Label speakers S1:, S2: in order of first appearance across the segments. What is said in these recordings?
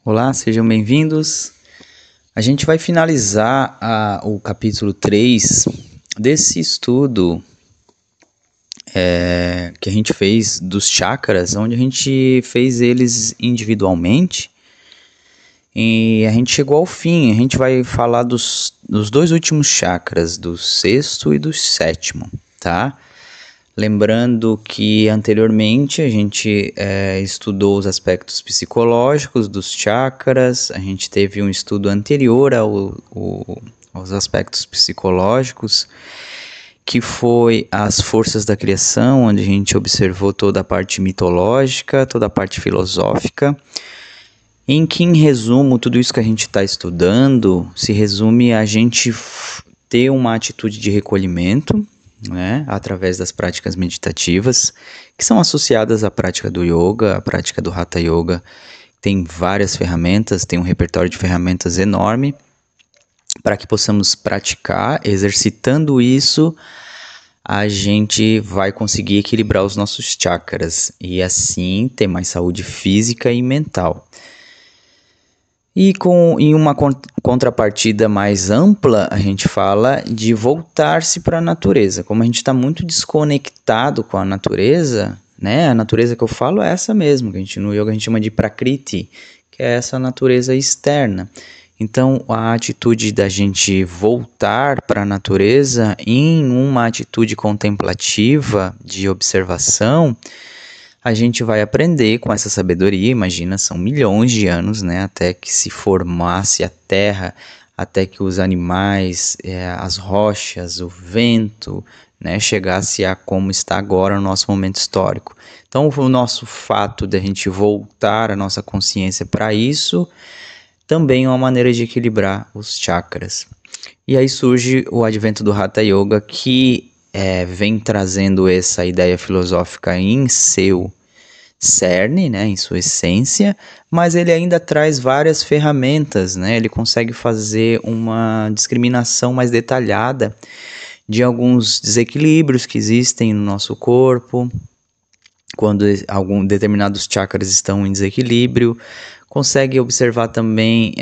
S1: Olá, sejam bem-vindos. A gente vai finalizar o capítulo 3 desse estudo que a gente fez dos chakras, onde a gente fez eles individualmente e a gente chegou ao fim. A gente vai falar dos dois últimos chakras, do sexto e do sétimo, tá? Lembrando que anteriormente a gente estudou os aspectos psicológicos dos chakras, a gente teve um estudo anterior aos aspectos psicológicos, que foi as forças da criação, onde a gente observou toda a parte mitológica, toda a parte filosófica, em que, em resumo, tudo isso que a gente está estudando se resume a gente ter uma atitude de recolhimento, né, através das práticas meditativas, que são associadas à prática do yoga, à prática do Hatha Yoga. Tem várias ferramentas, tem um repertório de ferramentas enorme para que possamos praticar. Exercitando isso, a gente vai conseguir equilibrar os nossos chakras e assim ter mais saúde física e mental. E em uma contrapartida mais ampla, a gente fala de voltar-se para a natureza. Como a gente está muito desconectado com a natureza, né? A natureza que eu falo é essa mesmo, que no yoga a gente chama de prakriti, que é essa natureza externa. Então, a atitude da gente voltar para a natureza em uma atitude contemplativa de observação, a gente vai aprender com essa sabedoria. Imagina, são milhões de anos, né, até que se formasse a terra, até que os animais, as rochas, o vento, né, chegasse a como está agora no nosso momento histórico. Então, o nosso fato de a gente voltar a nossa consciência para isso, também é uma maneira de equilibrar os chakras. E aí surge o advento do Hatha Yoga, que vem trazendo essa ideia filosófica em seu cerne, né, em sua essência, mas ele ainda traz várias ferramentas, né? Ele consegue fazer uma discriminação mais detalhada de alguns desequilíbrios que existem no nosso corpo, quando determinados chakras estão em desequilíbrio. Consegue observar também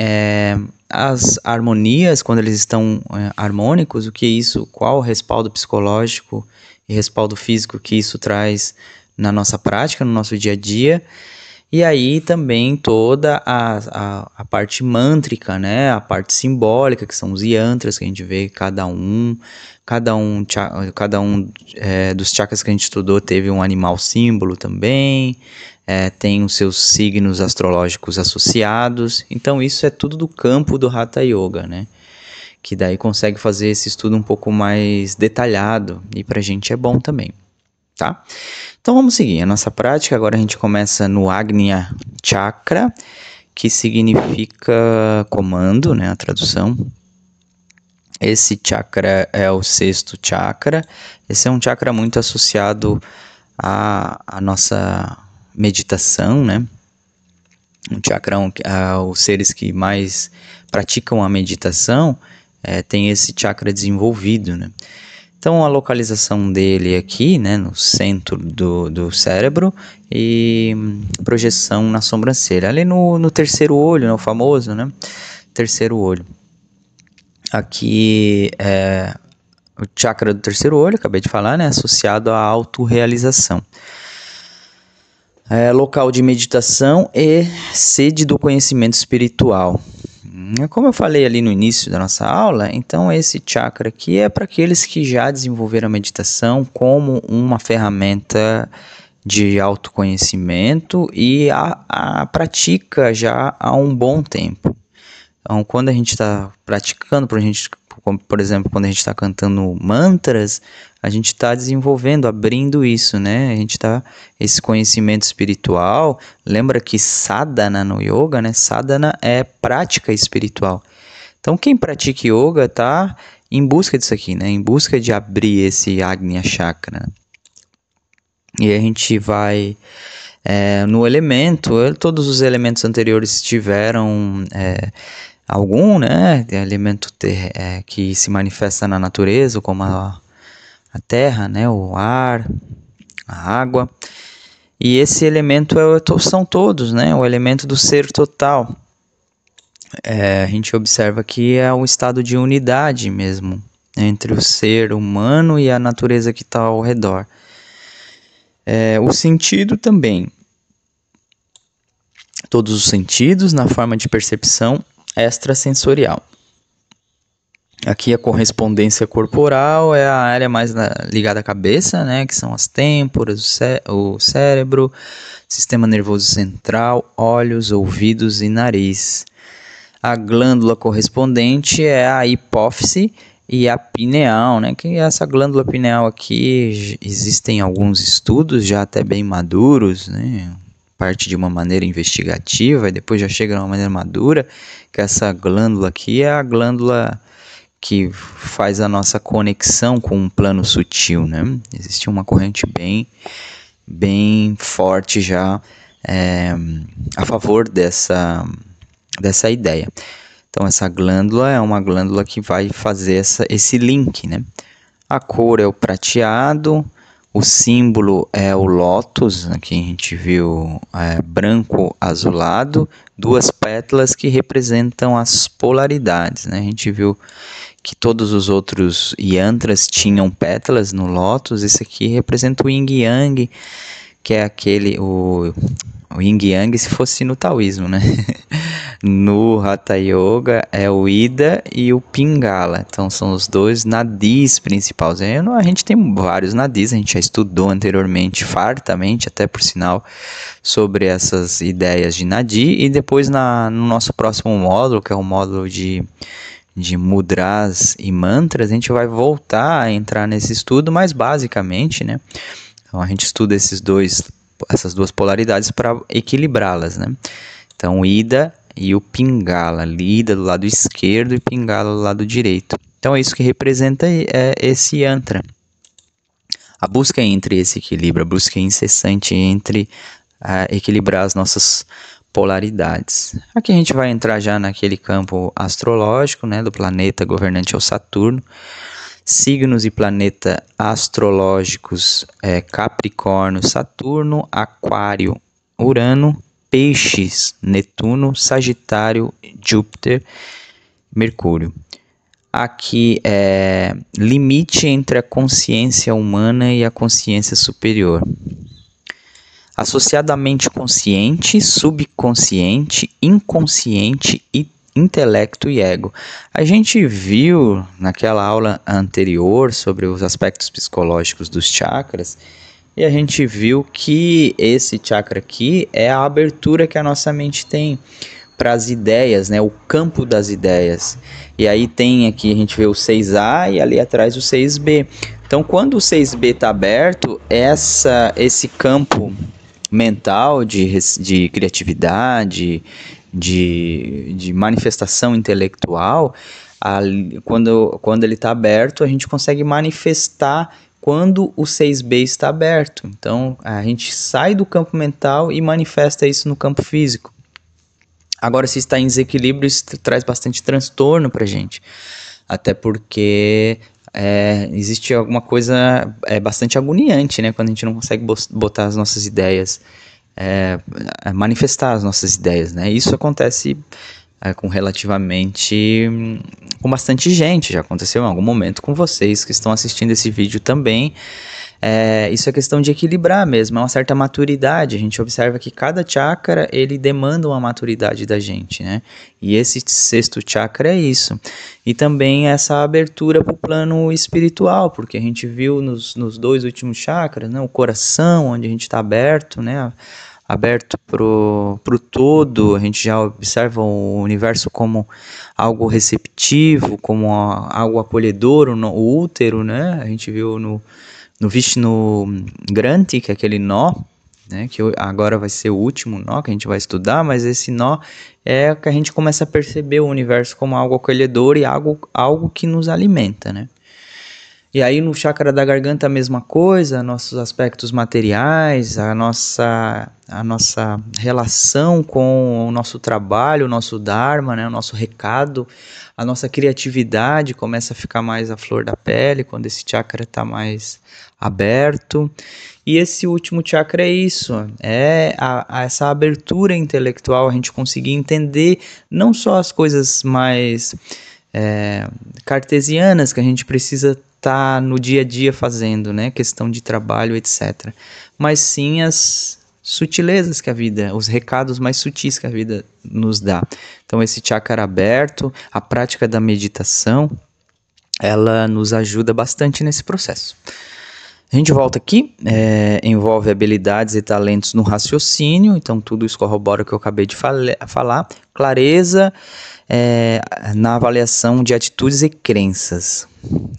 S1: as harmonias, quando eles estão harmônicos, qual o respaldo psicológico e respaldo físico que isso traz na nossa prática, no nosso dia a dia. E aí também toda a parte mântrica, né? A parte simbólica, que são os yantras, que a gente vê cada um dos chakras que a gente estudou teve um animal símbolo também, tem os seus signos astrológicos associados. Então isso é tudo do campo do Hatha Yoga, né? Que daí consegue fazer esse estudo um pouco mais detalhado e pra gente é bom também, tá? Então vamos seguir a nossa prática. Agora a gente começa no Agnya Chakra, que significa comando, né, a tradução. Esse chakra é o sexto chakra. Esse é um chakra muito associado à nossa meditação, né? Um chakra, os seres que mais praticam a meditação tem esse chakra desenvolvido, né? Então, a localização dele aqui, né, no centro do cérebro, e projeção na sobrancelha. Ali no terceiro olho, né, o famoso, né, terceiro olho. Aqui é o chakra do terceiro olho, acabei de falar, né, associado à autorrealização. Local de meditação e sede do conhecimento espiritual. Como eu falei ali no início da nossa aula, então esse chakra aqui é para aqueles que já desenvolveram a meditação como uma ferramenta de autoconhecimento e a pratica já há um bom tempo. Então, quando a gente está praticando, por exemplo, quando a gente está cantando mantras, a gente está desenvolvendo, abrindo isso, né? A gente está, esse conhecimento espiritual, lembra que sadhana no yoga, né? Sadhana é prática espiritual. Então, quem pratica yoga está em busca disso aqui, né? Em busca de abrir esse Agnya Chakra. E a gente vai no elemento, todos os elementos anteriores tiveram algum, né, elemento que se manifesta na natureza, como a terra, né, o ar, a água. E esse elemento são todos, né, o elemento do ser total. a gente observa que é um estado de unidade mesmo entre o ser humano e a natureza que está ao redor. O sentido também. Todos os sentidos na forma de percepção extrasensorial. Aqui a correspondência corporal é a área mais ligada à cabeça, né, que são as têmporas, o cérebro, sistema nervoso central, olhos, ouvidos e nariz. A glândula correspondente é a hipófise e a pineal, né, que essa glândula pineal aqui existem alguns estudos já até bem maduros, né, parte de uma maneira investigativa e depois já chega de uma maneira madura, que essa glândula aqui é a glândula que faz a nossa conexão com um plano sutil, né? Existe uma corrente bem forte já a favor dessa ideia. Então, essa glândula é uma glândula que vai fazer esse link, né? A cor é o prateado, o símbolo é o lótus, aqui a gente viu branco azulado, duas pétalas que representam as polaridades, né? A gente viu que todos os outros yantras tinham pétalas no lótus. Esse aqui representa o yin yang, que é o yin yang se fosse no taoísmo, né? No Hatha Yoga é o Ida e o Pingala, então são os dois nadis principais. A gente tem vários nadis, a gente já estudou anteriormente, fartamente, até por sinal, sobre essas ideias de nadi, e depois no nosso próximo módulo, que é o módulo de mudras e mantras, a gente vai voltar a entrar nesse estudo, mas basicamente, né? Então a gente estuda essas duas polaridades para equilibrá-las, né? Então, Ida e o Pingala, Ida do lado esquerdo e Pingala do lado direito. Então é isso que representa esse yantra. A busca entre esse equilíbrio, a busca incessante entre equilibrar as nossas polaridades. Aqui a gente vai entrar já naquele campo astrológico, né, do planeta governante é o Saturno. Signos e planeta astrológicos Capricórnio, Saturno, Aquário, Urano, Peixes, Netuno, Sagitário, Júpiter, Mercúrio. Aqui é limite entre a consciência humana e a consciência superior. Associadamente consciente, subconsciente, inconsciente e intelecto e ego. A gente viu naquela aula anterior sobre os aspectos psicológicos dos chakras, e a gente viu que esse chakra aqui é a abertura que a nossa mente tem para as ideias, né? O campo das ideias. E aí tem aqui, a gente vê o 6A e ali atrás o 6B. Então, quando o 6B está aberto, esse campo mental de criatividade, de manifestação intelectual, quando ele está aberto, a gente consegue manifestar quando o 6B está aberto. Então, a gente sai do campo mental e manifesta isso no campo físico. Agora, se está em desequilíbrio, isso traz bastante transtorno para a gente. Até porque existe alguma coisa bastante agoniante, né? Quando a gente não consegue botar as nossas ideias, manifestar as nossas ideias, né? Isso acontece com bastante gente. Já aconteceu em algum momento com vocês que estão assistindo esse vídeo também. Isso é questão de equilibrar mesmo, é uma certa maturidade. A gente observa que cada chakra, ele demanda uma maturidade da gente, né? E esse sexto chakra é isso. E também essa abertura para o plano espiritual, porque a gente viu nos dois últimos chakras, né? O coração, onde a gente está aberto, né? Aberto pro todo. A gente já observa o universo como algo receptivo, como algo acolhedor, o útero, né? A gente viu no Vishnu Granthi, que é aquele nó, né, que agora vai ser o último nó que a gente vai estudar, mas esse nó é que a gente começa a perceber o universo como algo acolhedor e algo que nos alimenta, né? E aí no chakra da garganta a mesma coisa, nossos aspectos materiais, a nossa relação com o nosso trabalho, o nosso dharma, né, o nosso recado, a nossa criatividade começa a ficar mais à flor da pele quando esse chakra está mais aberto. E esse último chakra é isso, é essa abertura intelectual, a gente conseguir entender não só as coisas mais cartesianas que a gente precisa estar no dia a dia fazendo, né? Questão de trabalho, etc. Mas sim as sutilezas que a vida, os recados mais sutis que a vida nos dá. Então esse chakra aberto, a prática da meditação, ela nos ajuda bastante nesse processo. A gente volta aqui, envolve habilidades e talentos no raciocínio, então tudo isso corrobora o que eu acabei de falar. Clareza na avaliação de atitudes e crenças.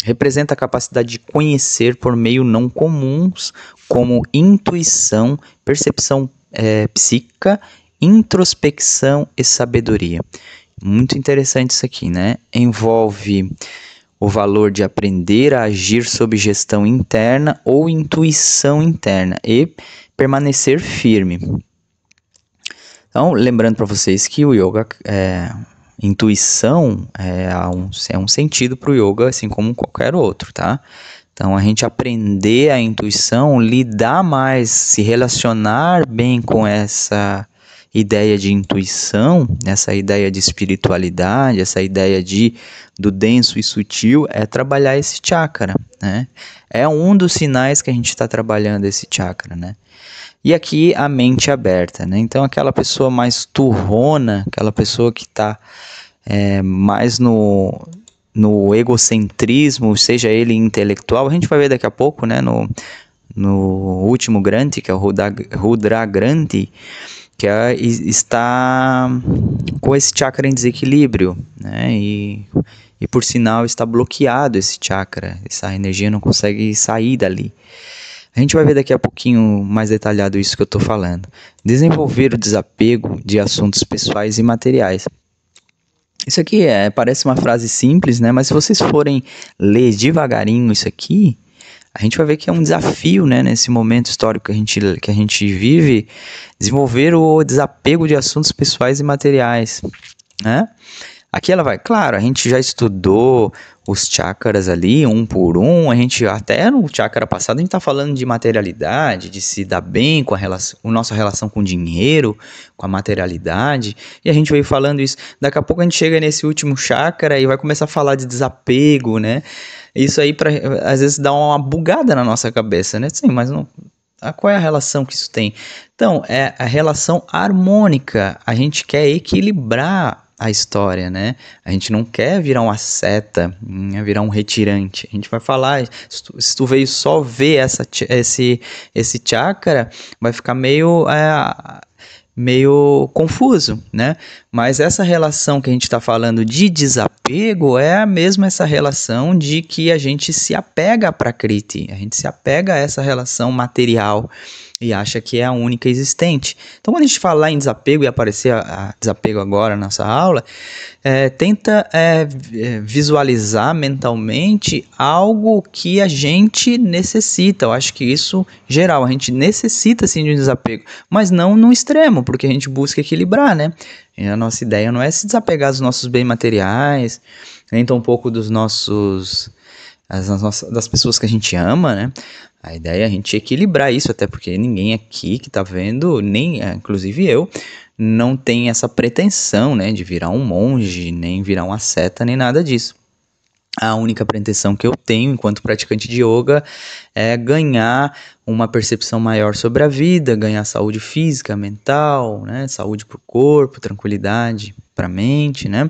S1: Representa a capacidade de conhecer por meio não comuns, como intuição, percepção psíquica, introspecção e sabedoria. Muito interessante isso aqui, né? Envolve o valor de aprender a agir sob gestão interna ou intuição interna e permanecer firme. Então, lembrando para vocês que o yoga, intuição é um sentido para o yoga, assim como qualquer outro, tá? Então, a gente aprender a intuição, lidar mais, se relacionar bem com essa ideia de intuição, essa ideia de espiritualidade, essa ideia do denso e sutil, é trabalhar esse chakra, né? É um dos sinais que a gente está trabalhando esse chakra, né? E aqui a mente aberta, né? Então aquela pessoa mais turrona, aquela pessoa que está mais no egocentrismo, seja ele intelectual, a gente vai ver daqui a pouco, né? No último Granthi, que é o Rudra Granthi, que está com esse chakra em desequilíbrio, né? E por sinal está bloqueado esse chakra, essa energia não consegue sair dali. A gente vai ver daqui a pouquinho mais detalhado isso que eu estou falando. Desenvolver o desapego de assuntos pessoais e materiais. Isso aqui parece uma frase simples, né? Mas se vocês forem ler devagarinho isso aqui, a gente vai ver que é um desafio, né, nesse momento histórico que a gente vive, desenvolver o desapego de assuntos pessoais e materiais, né? Aqui ela vai, claro, a gente já estudou os chakras ali, um por um, a gente até no chakra passado a gente está falando de materialidade, de se dar bem com a nossa relação com o dinheiro, com a materialidade, e a gente veio falando isso. Daqui a pouco a gente chega nesse último chakra e vai começar a falar de desapego, né? Isso aí às vezes dá uma bugada na nossa cabeça, né? Sim, mas não... Qual é a relação que isso tem? Então, é a relação harmônica, a gente quer equilibrar a história, né? A gente não quer virar um asceta, virar um retirante. A gente vai falar, se tu veio só ver esse chakra, vai ficar meio confuso, né? Mas essa relação que a gente está falando de desapego é a mesma essa relação de que a gente se apega à Prakriti, a gente se apega a essa relação material e acha que é a única existente. Então, quando a gente falar em desapego e aparecer a desapego agora na nossa aula, tenta visualizar mentalmente algo que a gente necessita. Eu acho que isso, geral, a gente necessita sim de um desapego, mas não no extremo, porque a gente busca equilibrar, né? E a nossa ideia não é se desapegar dos nossos bens materiais, nem tampouco das pessoas que a gente ama, né? A ideia é a gente equilibrar isso, até porque ninguém aqui que tá vendo, inclusive eu, não tem essa pretensão, né, de virar um monge, nem virar um asceta, nem nada disso. A única pretensão que eu tenho enquanto praticante de yoga é ganhar uma percepção maior sobre a vida, ganhar saúde física, mental, né, saúde para o corpo, tranquilidade para a mente, né,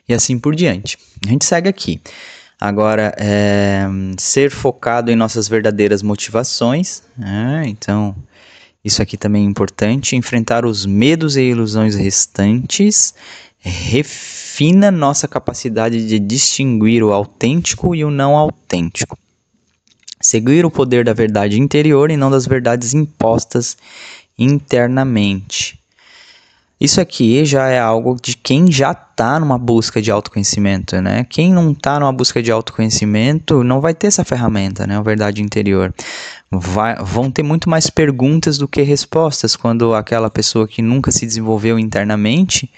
S1: e assim por diante. A gente segue aqui. Agora, ser focado em nossas verdadeiras motivações, né? Então, isso aqui também é importante. Enfrentar os medos e ilusões restantes refina nossa capacidade de distinguir o autêntico e o não autêntico. Seguir o poder da verdade interior e não das verdades impostas internamente. Isso aqui já é algo de quem já está numa busca de autoconhecimento, né? Quem não está numa busca de autoconhecimento não vai ter essa ferramenta, né? A verdade interior. Vão ter muito mais perguntas do que respostas quando aquela pessoa que nunca se desenvolveu internamente,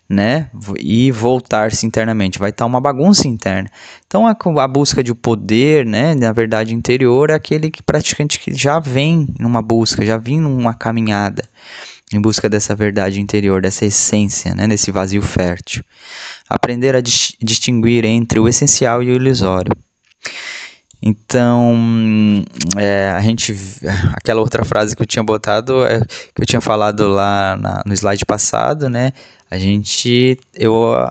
S1: né, e voltar-se internamente, vai estar uma bagunça interna. Então a busca de poder, né, na verdade interior, é aquele que praticante que já vem numa busca, já vem numa caminhada em busca dessa verdade interior, dessa essência, né, desse vazio fértil. Aprender a distinguir entre o essencial e o ilusório. Então, aquela outra frase que eu tinha botado, que eu tinha falado lá no slide passado, né? Eu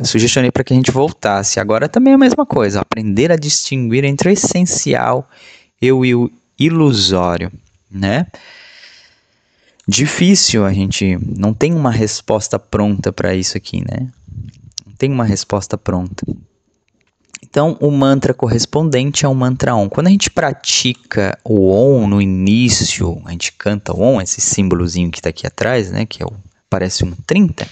S1: sugestionei para que a gente voltasse. Agora também é a mesma coisa, aprender a distinguir entre o essencial e o ilusório, né? Difícil, a gente não tem uma resposta pronta para isso aqui, né? Não tem uma resposta pronta. Então, o mantra correspondente é o mantra Om. Quando a gente pratica o Om no início, a gente canta o Om, esse símbolozinho que está aqui atrás, né, que parece um 30.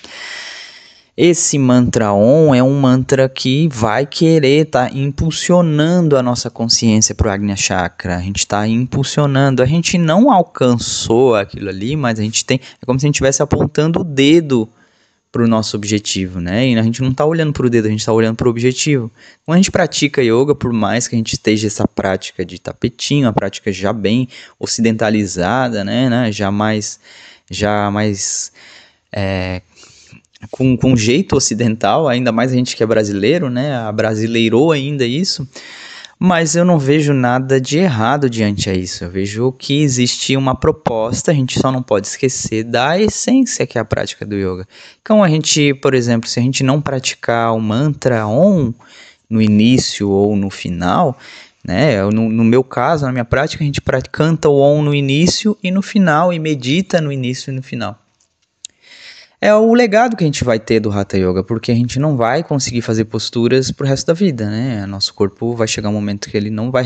S1: Esse mantra Om é um mantra que vai querer estar impulsionando a nossa consciência para o Agnya Chakra. A gente está impulsionando. A gente não alcançou aquilo ali, mas a gente tem... É como se a gente estivesse apontando o dedo para o nosso objetivo, né? E a gente não está olhando para o dedo, a gente está olhando para o objetivo. Quando a gente pratica yoga, por mais que a gente esteja essa prática de tapetinho, a prática já bem ocidentalizada, né? Já mais com jeito ocidental, ainda mais a gente que é brasileiro, né? Abrasileirou ainda isso. Mas eu não vejo nada de errado diante a isso. Eu vejo que existe uma proposta, a gente só não pode esquecer da essência que é a prática do yoga. Então a gente, por exemplo, se a gente não praticar o mantra Om no início ou no final, né? No meu caso, na minha prática, a gente canta o Om no início e no final, e medita no início e no final. É o legado que a gente vai ter do Hatha Yoga, porque a gente não vai conseguir fazer posturas pro resto da vida, né? Nosso corpo vai chegar um momento que ele não vai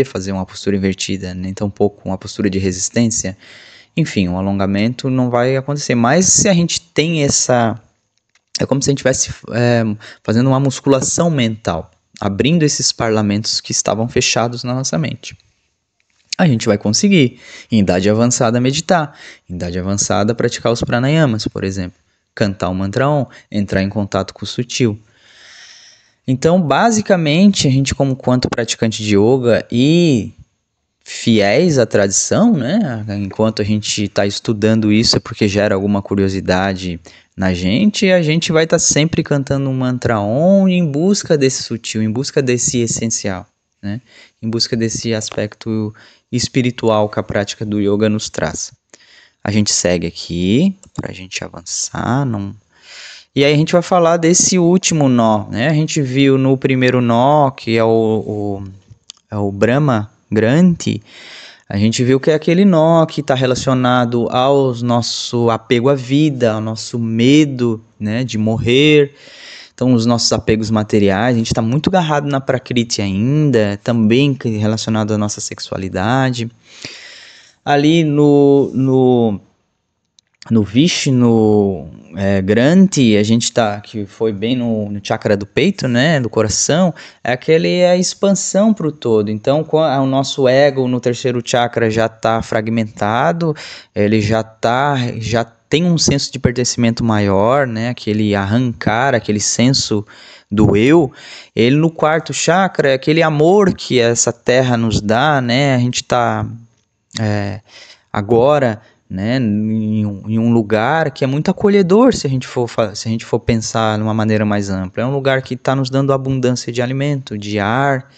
S1: fazer uma postura invertida, nem tampouco uma postura de resistência. Enfim, um alongamento não vai acontecer. Mas se a gente tem essa... É como se a gente estivesse fazendo uma musculação mental, abrindo esses parlamentos que estavam fechados na nossa mente. A gente vai conseguir, em idade avançada, meditar, em idade avançada, praticar os pranayamas, por exemplo, cantar o mantra Om, entrar em contato com o sutil. Então, basicamente, a gente, quanto praticante de yoga e fiéis à tradição, né, enquanto a gente está estudando isso é porque gera alguma curiosidade na gente, e a gente vai estar sempre cantando um mantra Om em busca desse sutil, em busca desse essencial, né, em busca desse aspecto espiritual que a prática do yoga nos traz. A gente segue aqui para a gente avançar. E aí a gente vai falar desse último nó, né? A gente viu no primeiro nó, que é o Brahma Granthi, a gente viu que é aquele nó que está relacionado ao nosso apego à vida, ao nosso medo, né, de morrer. Então, os nossos apegos materiais, a gente está muito agarrado na Prakriti ainda, também relacionado à nossa sexualidade. Ali no Vishnu Granthi, a gente está, que foi bem no chakra do peito, né, do coração, é a expansão para o todo. Então, o nosso ego no terceiro chakra já está fragmentado, ele já tem um senso de pertencimento maior, né? Aquele arrancar, aquele senso do eu. Ele no quarto chakra é aquele amor que essa terra nos dá, né? A gente está agora, né, em um lugar que é muito acolhedor, se a gente for pensar de uma maneira mais ampla. É um lugar que está nos dando abundância de alimento, de ar,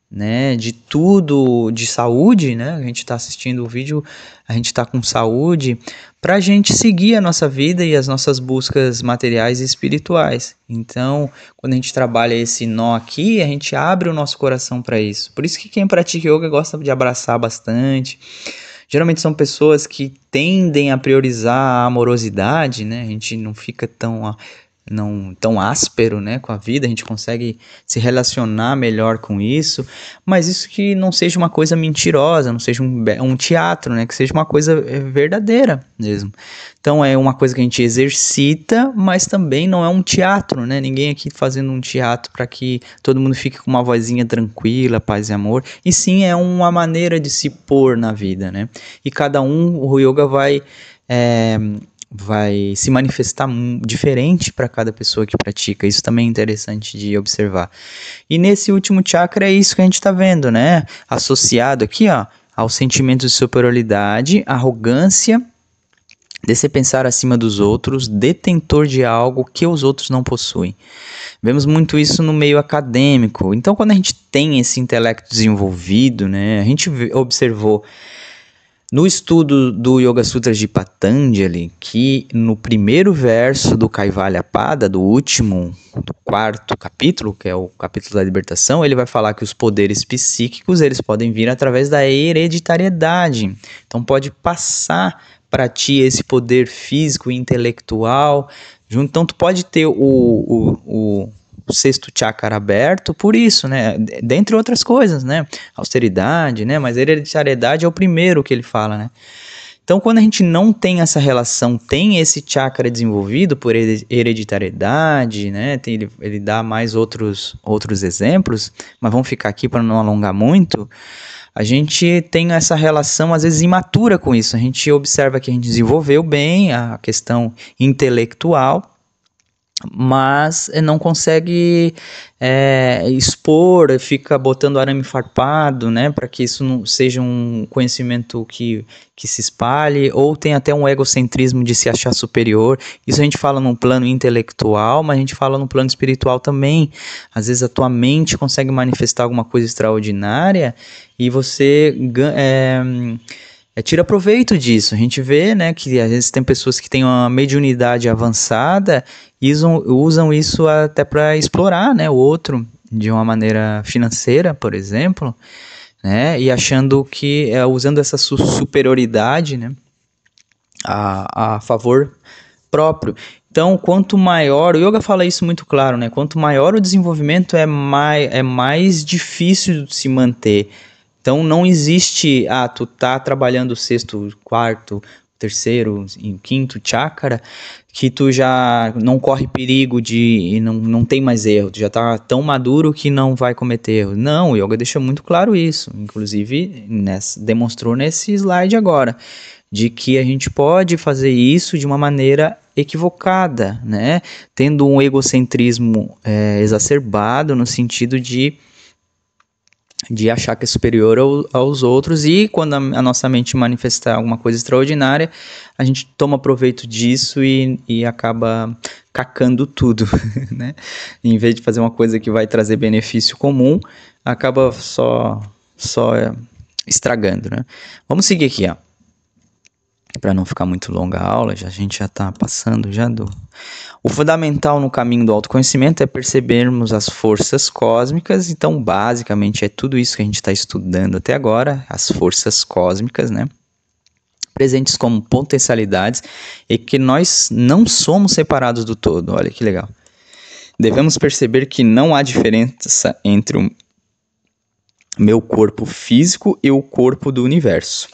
S1: né, de tudo, de saúde, né? A gente está assistindo o vídeo, a gente está com saúde para a gente seguir a nossa vida e as nossas buscas materiais e espirituais. Então, quando a gente trabalha esse nó aqui, a gente abre o nosso coração para isso. Por isso que quem pratica yoga gosta de abraçar bastante. Geralmente são pessoas que tendem a priorizar a amorosidade, né? A gente não fica tão não tão áspero, né, com a vida, a gente consegue se relacionar melhor com isso, mas isso que não seja uma coisa mentirosa, não seja um teatro, né, que seja uma coisa verdadeira mesmo. Então é uma coisa que a gente exercita, mas também não é um teatro, né, ninguém aqui fazendo um teatro para que todo mundo fique com uma vozinha tranquila, paz e amor, e sim é uma maneira de se pôr na vida, né, e cada um, o yoga vai se manifestar diferente para cada pessoa que pratica. Isso também é interessante de observar. E nesse último chakra é isso que a gente está vendo, né? Associado aqui, ó, ao sentimento de superioridade, arrogância, de se pensar acima dos outros, detentor de algo que os outros não possuem. Vemos muito isso no meio acadêmico. Então, quando a gente tem esse intelecto desenvolvido, né, a gente observou no estudo do Yoga Sutras de Patanjali, que no primeiro verso do Kaivalyapada, do quarto capítulo, que é o capítulo da libertação, ele vai falar que os poderes psíquicos, eles podem vir através da hereditariedade. Então pode passar para ti esse poder físico e intelectual. Então tu pode ter o sexto chakra aberto por isso, né, dentre outras coisas, né, austeridade, né, mas hereditariedade é o primeiro que ele fala, né. Então, quando a gente não tem essa relação, tem esse chakra desenvolvido por hereditariedade, né, ele dá mais outros exemplos, mas vamos ficar aqui para não alongar muito. A gente tem essa relação, às vezes, imatura com isso. A gente observa que a gente desenvolveu bem a questão intelectual, mas não consegue expor, fica botando arame farpado, né, para que isso não seja um conhecimento que se espalhe, ou tem até um egocentrismo de se achar superior. Isso a gente fala no plano intelectual, mas a gente fala no plano espiritual também. Às vezes a tua mente consegue manifestar alguma coisa extraordinária e você tira proveito disso. A gente vê, né, que às vezes tem pessoas que têm uma mediunidade avançada e usam isso até para explorar, né, o outro de uma maneira financeira, por exemplo, né, e achando que usando essa superioridade, né, a favor próprio. Então, quanto maior, o yoga fala isso muito claro, né, quanto maior o desenvolvimento é mais difícil de se manter. Então não existe, tu tá trabalhando o sexto, quarto, terceiro e quinto chakra, que tu já não corre perigo e não tem mais erro, tu já tá tão maduro que não vai cometer erro. Não, o yoga deixa muito claro isso, inclusive demonstrou nesse slide agora, de que a gente pode fazer isso de uma maneira equivocada, né? Tendo um egocentrismo exacerbado no sentido de achar que é superior aos outros, e quando a nossa mente manifestar alguma coisa extraordinária, a gente toma proveito disso e acaba cacando tudo, né? Em vez de fazer uma coisa que vai trazer benefício comum, acaba só estragando, né? Vamos seguir aqui, ó. Para não ficar muito longa a aula, a gente já está passando já do... O fundamental no caminho do autoconhecimento é percebermos as forças cósmicas. Então, basicamente, é tudo isso que a gente está estudando até agora, as forças cósmicas, né? Presentes como potencialidades e que nós não somos separados do todo. Olha que legal. Devemos perceber que não há diferença entre o meu corpo físico e o corpo do universo.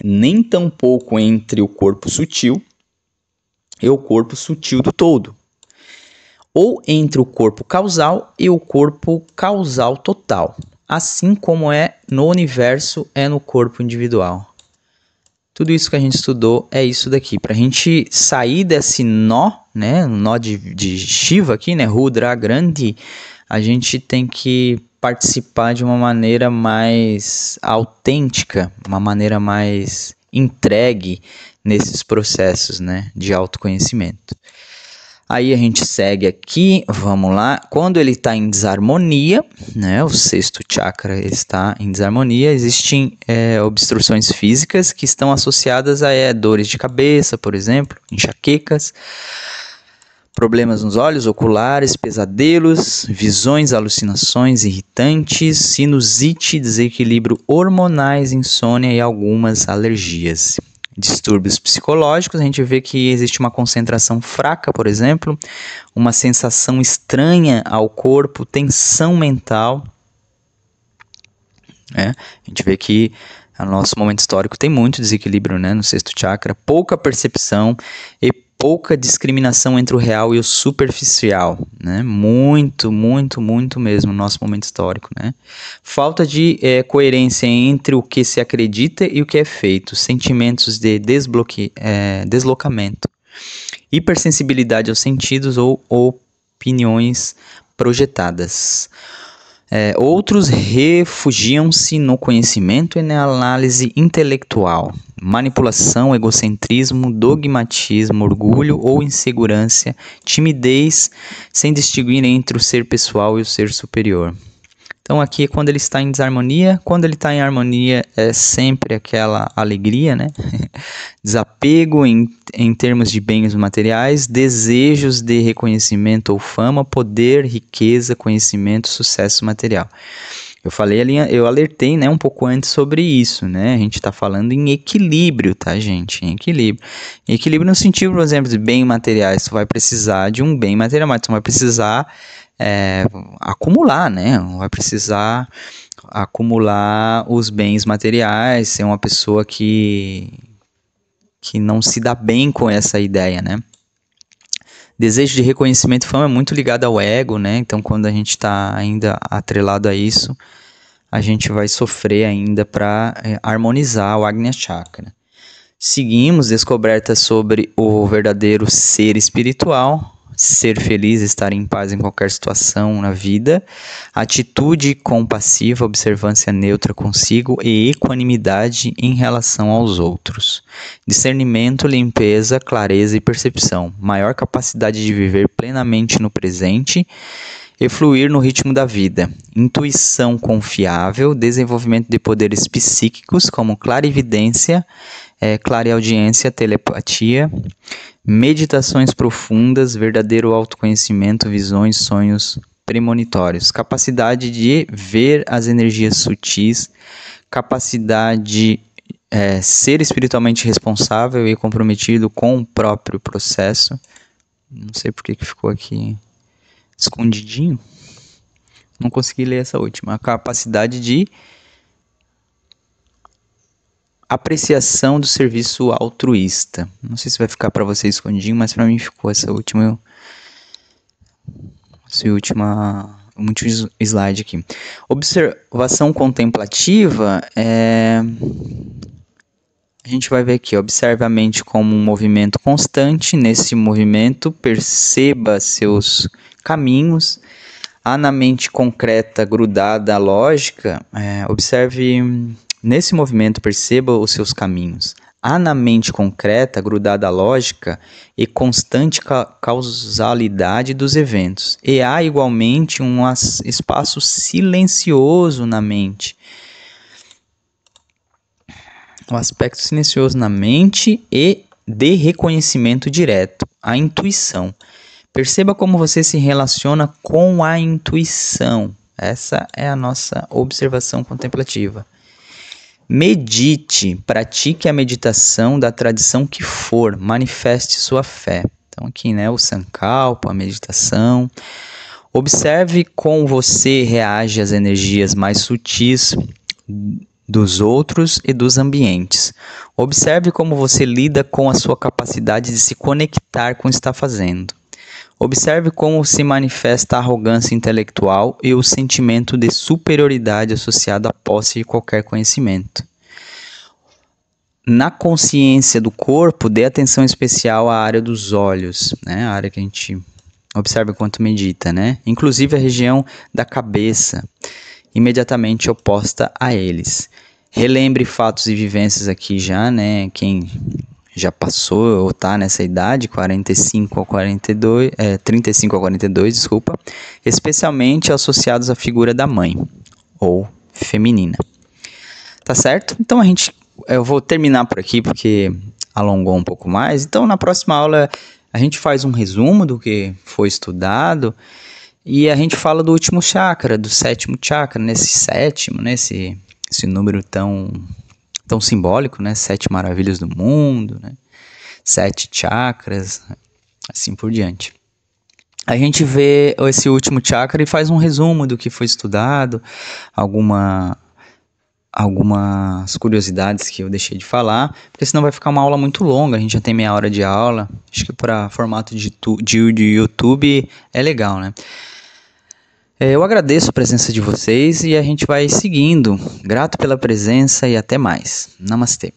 S1: Nem tampouco entre o corpo sutil e o corpo sutil do todo, ou entre o corpo causal e o corpo causal total, assim como é no universo, é no corpo individual. Tudo isso que a gente estudou é isso daqui. Para a gente sair desse nó, né, nó de Shiva aqui, né, Rudra Grande, a gente tem que participar de uma maneira mais autêntica, uma maneira mais entregue nesses processos, né, de autoconhecimento. Aí a gente segue aqui, vamos lá. Quando ele está em desarmonia, né, o sexto chakra está em desarmonia, existem obstruções físicas que estão associadas a dores de cabeça, por exemplo, enxaquecas, problemas nos olhos, oculares, pesadelos, visões, alucinações irritantes, sinusite, desequilíbrio hormonais, insônia e algumas alergias. distúrbios psicológicos, a gente vê que existe uma concentração fraca, por exemplo, uma sensação estranha ao corpo, tensão mental. A gente vê que o nosso momento histórico tem muito desequilíbrio, né, no sexto chakra, pouca percepção e pouca discriminação entre o real e o superficial, né? Muito mesmo no nosso momento histórico, né? Falta de coerência entre o que se acredita e o que é feito, sentimentos de deslocamento, hipersensibilidade aos sentidos ou opiniões projetadas. Outros refugiam-se no conhecimento e na análise intelectual, manipulação, egocentrismo, dogmatismo, orgulho ou insegurança, timidez, sem distinguir entre o ser pessoal e o ser superior. Então aqui quando ele está em desarmonia, quando ele está em harmonia é sempre aquela alegria, né? Desapego em termos de bens materiais, desejos de reconhecimento ou fama, poder, riqueza, conhecimento, sucesso material. Eu alertei, né, um pouco antes sobre isso, né? A gente está falando em equilíbrio, tá, gente? Em equilíbrio. Em equilíbrio no sentido, por exemplo, de bens materiais. Tu vai precisar de um bem material, mas tu vai precisar acumular, né? Vai precisar acumular os bens materiais, ser uma pessoa que não se dá bem com essa ideia, né? Desejo de reconhecimento e fama é muito ligado ao ego, né? Então, quando a gente está ainda atrelado a isso, a gente vai sofrer ainda para harmonizar o Agnya Chakra. Seguimos descobertas sobre o verdadeiro ser espiritual, ser feliz, estar em paz em qualquer situação na vida, atitude compassiva, observância neutra consigo e equanimidade em relação aos outros. Discernimento, limpeza, clareza e percepção, maior capacidade de viver plenamente no presente e fluir no ritmo da vida. Intuição confiável, desenvolvimento de poderes psíquicos como clarividência, clareaudiência, telepatia, meditações profundas, verdadeiro autoconhecimento, visões, sonhos premonitórios, capacidade de ver as energias sutis, capacidade de ser espiritualmente responsável e comprometido com o próprio processo. Não sei porque que ficou aqui escondidinho. Não consegui ler essa última. A capacidade de apreciação do serviço altruísta. Não sei se vai ficar para você escondidinho, mas para mim ficou essa última slide aqui. Observação contemplativa a gente vai ver aqui, observe a mente como um movimento constante. Nesse movimento, perceba seus caminhos. Há na mente concreta grudada à lógica, observe. Nesse movimento, perceba os seus caminhos. Há na mente concreta, grudada à lógica e constante causalidade dos eventos. E há igualmente um espaço silencioso na mente. Um aspecto silencioso na mente e de reconhecimento direto, a intuição. Perceba como você se relaciona com a intuição. Essa é a nossa observação contemplativa. Medite, pratique a meditação da tradição que for, manifeste sua fé. Então aqui, né, o Sankalpa, a meditação. Observe como você reage às energias mais sutis dos outros e dos ambientes. Observe como você lida com a sua capacidade de se conectar com o que está fazendo. Observe como se manifesta a arrogância intelectual e o sentimento de superioridade associado à posse de qualquer conhecimento. Na consciência do corpo, dê atenção especial à área dos olhos, né? A área que a gente observa enquanto medita, né? Inclusive a região da cabeça, imediatamente oposta a eles. Relembre fatos e vivências aqui já, né? Quem já passou ou está nessa idade, 35 a 42, desculpa, especialmente associados à figura da mãe ou feminina. Tá certo? Então eu vou terminar por aqui porque alongou um pouco mais. Então na próxima aula a gente faz um resumo do que foi estudado e a gente fala do último chakra, do sétimo chakra, nesse sétimo, né? Esse número tão tão simbólico, né? 7 maravilhas do mundo, né? 7 chakras, assim por diante. A gente vê esse último chakra e faz um resumo do que foi estudado, algumas curiosidades que eu deixei de falar, porque senão vai ficar uma aula muito longa, a gente já tem meia hora de aula, acho que para formato de YouTube é legal, né? Eu agradeço a presença de vocês e a gente vai seguindo. Grato pela presença e até mais. Namastê.